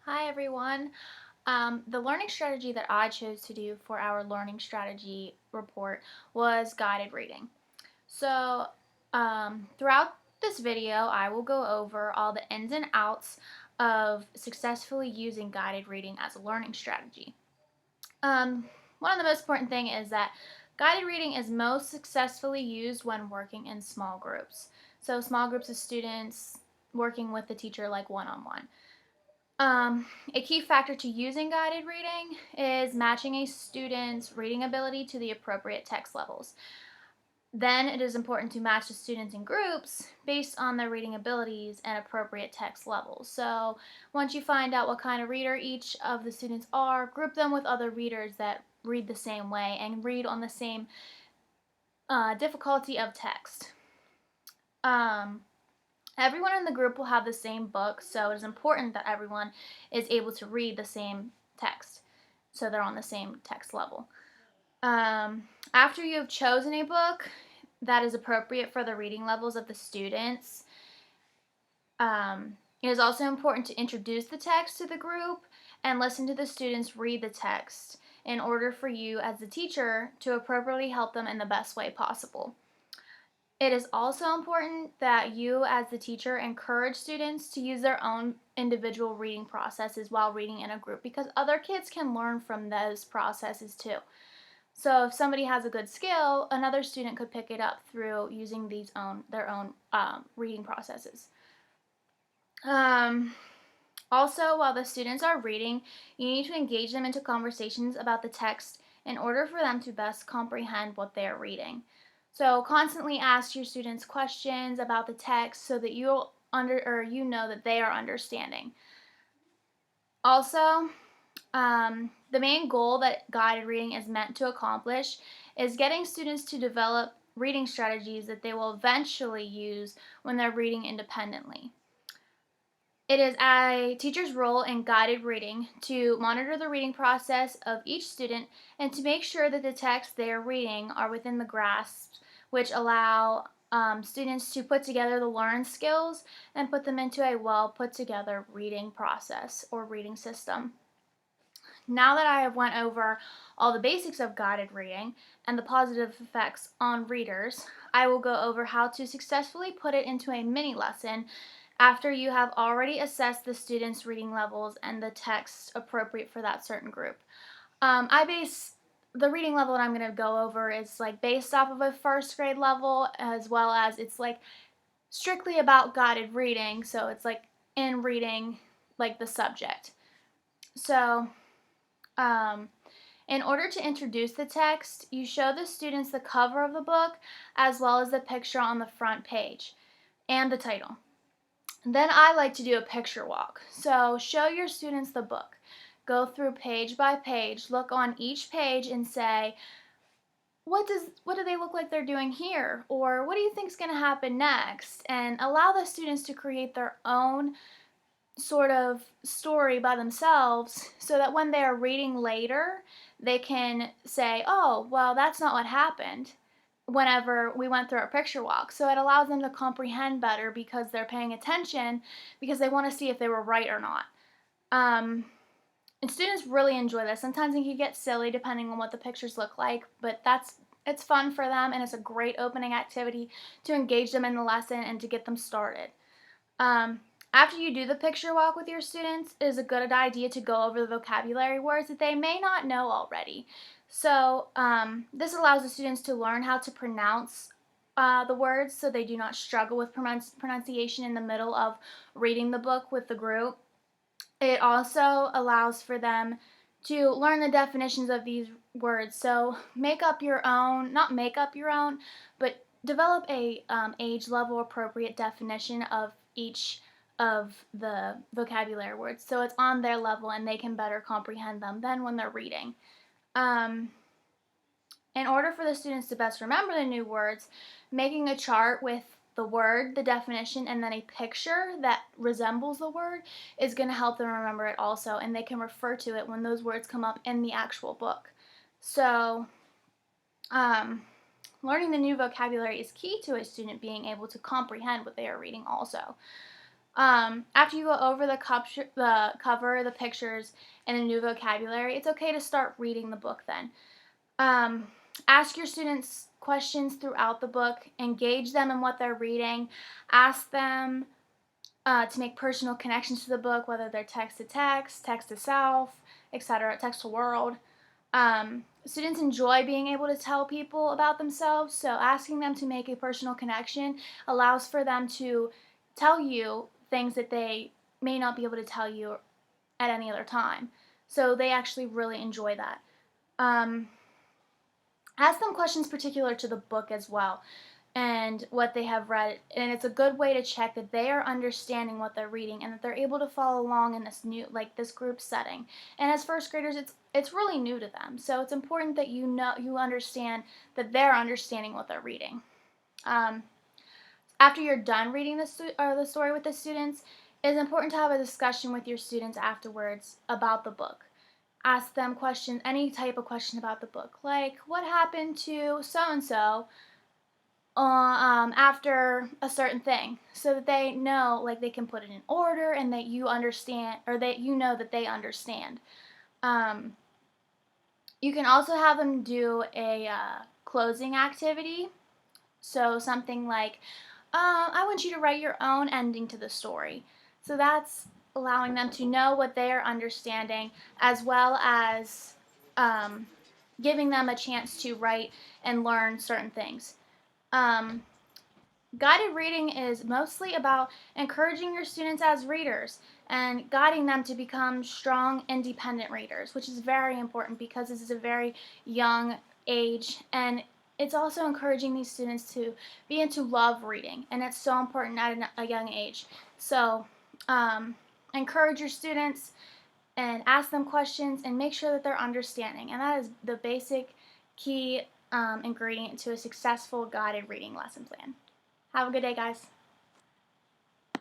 Hi everyone. The learning strategy that I chose to do for our learning strategy report was guided reading. Throughout this video, I will go over all the ins and outs of successfully using guided reading as a learning strategy. One of the most important thing is that guided reading is most successfully used when working in small groups. So small groups of students working with the teacher like one-on-one. A key factor to using guided reading is matching a student's reading ability to the appropriate text levels. Then it is important to match the students in groups based on their reading abilities and appropriate text levels. So once you find out what kind of reader each of the students are, group them with other readers that read the same way and read on the same difficulty of text. Um, Everyone in the group will have the same book, so it is important that everyone is able to read the same text, so they're on the same text level. After you have chosen a book that is appropriate for the reading levels of the students, it is also important to introduce the text to the group and listen to the students read the text in order for you as the teacher to appropriately help them in the best way possible. It is also important that you, as the teacher, encourage students to use their own individual reading processes while reading in a group because other kids can learn from those processes too. So, if somebody has a good skill, another student could pick it up through using their own reading processes. Um, Also, while the students are reading, you need to engage them into conversations about the text in order for them to best comprehend what they are reading. So, constantly ask your students questions about the text so that you know that they are understanding. Also, the main goal that guided reading is meant to accomplish is getting students to develop reading strategies that they will eventually use when they're reading independently. It is a teacher's role in guided reading to monitor the reading process of each student and to make sure that the texts they are reading are within the grasp, which allow students to put together the learned skills and put them into a well put together reading process or reading system. Now that I have went over all the basics of guided reading and the positive effects on readers, I will go over how to successfully put it into a mini lesson after you have already assessed the students' reading levels and the text appropriate for that certain group. I base the reading level that I'm going to go over is like based off of a first grade level, as well as it's like strictly about guided reading, so it's like in reading like the subject. So, um, in order to introduce the text, you show the students the cover of the book as well as the picture on the front page and the title. Then I like to do a picture walk. So show your students the book. Go through page by page, look on each page and say, what do they look like they're doing here? Or what do you think is going to happen next? And allow the students to create their own sort of story by themselves so that when they are reading later, they can say, oh, well, that's not what happened whenever we went through our picture walk. So it allows them to comprehend better because they're paying attention because they want to see if they were right or not. And students really enjoy this. Sometimes it can get silly depending on what the pictures look like, but it's fun for them and it's a great opening activity to engage them in the lesson and to get them started. Um, After you do the picture walk with your students, it is a good idea to go over the vocabulary words that they may not know already. So this allows the students to learn how to pronounce the words so they do not struggle with pronunciation in the middle of reading the book with the group. It also allows for them to learn the definitions of these words. So make up your own, not make up your own, but develop a age level appropriate definition of each of the vocabulary words so it's on their level and they can better comprehend them than when they're reading. Um, in order for the students to best remember the new words, making a chart with the word, the definition, and then a picture that resembles the word is going to help them remember it also, and they can refer to it when those words come up in the actual book. So, um, learning the new vocabulary is key to a student being able to comprehend what they are reading also. After you go over the cover, the pictures, and the new vocabulary, it's okay to start reading the book then. Um, Ask your students questions throughout the book, engage them in what they're reading, ask them to make personal connections to the book, whether they're text to self, etc., text to world. Students enjoy being able to tell people about themselves, so asking them to make a personal connection allows for them to tell you things that they may not be able to tell you at any other time. So they actually really enjoy that. Um, Ask them questions particular to the book as well and what they have read, and it's a good way to check that they are understanding what they're reading and that they're able to follow along in this group setting. And as first graders, it's really new to them, so it's important that you understand that they're understanding what they're reading. um, After you're done reading the story with the students, it's important to have a discussion with your students afterwards about the book. Ask them questions, any type of question about the book, like what happened to so and so after a certain thing, so that they know, like they can put it in order, and that you understand, or that you know that they understand. Um, you can also have them do a closing activity. So something like, I want you to write your own ending to the story. So that's allowing them to know what they are understanding, as well as um, giving them a chance to write and learn certain things. Um, Guided reading is mostly about encouraging your students as readers and guiding them to become strong, independent readers, which is very important because this is a very young age, and it's also encouraging these students to begin to love reading, and it's so important at a young age. So, um, encourage your students and ask them questions and make sure that they're understanding, and that is the basic key ingredient to a successful guided reading lesson plan. Have a good day, guys.